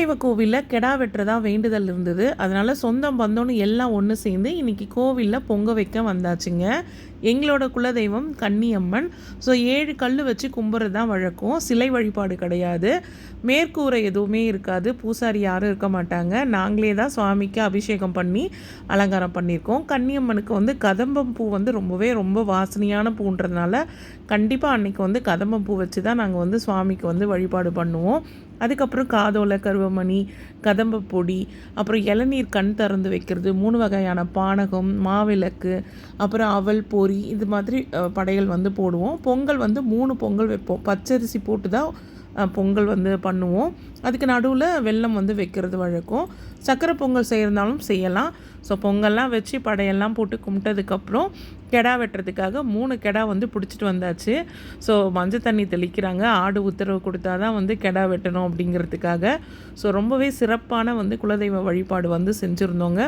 குலதெய்வ கோவிலில் கெடா வெட்டுறதா வேண்டுதல் இருந்தது. அதனால் சொந்தம் பந்தம்னு எல்லாம் ஒன்று சேர்ந்து இன்றைக்கி கோவிலில் பொங்க வைக்க வந்தாச்சுங்க. எங்களோட குலதெய்வம் கன்னியம்மன். ஸோ 7 கல் வச்சு கும்பிட்றது தான் வழக்கம். சிலை வழிபாடு கிடையாது. மேற்கூரை எதுவுமே இருக்காது. பூசாரி யாரும் இருக்க மாட்டாங்க. நாங்களே தான் சுவாமிக்கு அபிஷேகம் பண்ணி அலங்காரம் பண்ணியிருக்கோம். கன்னியம்மனுக்கு கதம்பம் பூ ரொம்ப வாசனையான பூன்றதுனால கண்டிப்பாக அன்றைக்கி கதம்பம் பூ வச்சு தான் நாங்கள் சுவாமிக்கு வழிபாடு பண்ணுவோம். அதுக்கப்புறம் காதோலை, கருவமணி, கதம்ப பொடி, அப்புறம் இளநீர் கண் திறந்து வைக்கிறது, 3 வகையான பானகம், மாவிளக்கு, அப்புறம் அவல், பொரி, இது மாதிரி படையல் போடுவோம். பொங்கல் 3 பொங்கல் வைப்போம். பச்சரிசி போட்டு தான் பொங்கல் பண்ணுவோம். அதுக்கு நடுவில் வெல்லம் வைக்கிறது வழக்கம். சக்கரை பொங்கல் செய்கிறதாலும் செய்யலாம். ஸோ பொங்கல்லாம் வச்சு படையெல்லாம் போட்டு கும்பிட்டதுக்கப்புறம் கெடா வெட்டுறதுக்காக 3 கெடா பிடிச்சிட்டு வந்தாச்சு. ஸோ மஞ்சள் தண்ணி தெளிக்கிறாங்க. ஆடு உத்தரவு கொடுத்தா தான் கெடா வெட்டணும் அப்படிங்கிறதுக்காக. ஸோ ரொம்பவே சிறப்பான குலதெய்வ வழிபாடு செஞ்சுருந்தோங்க.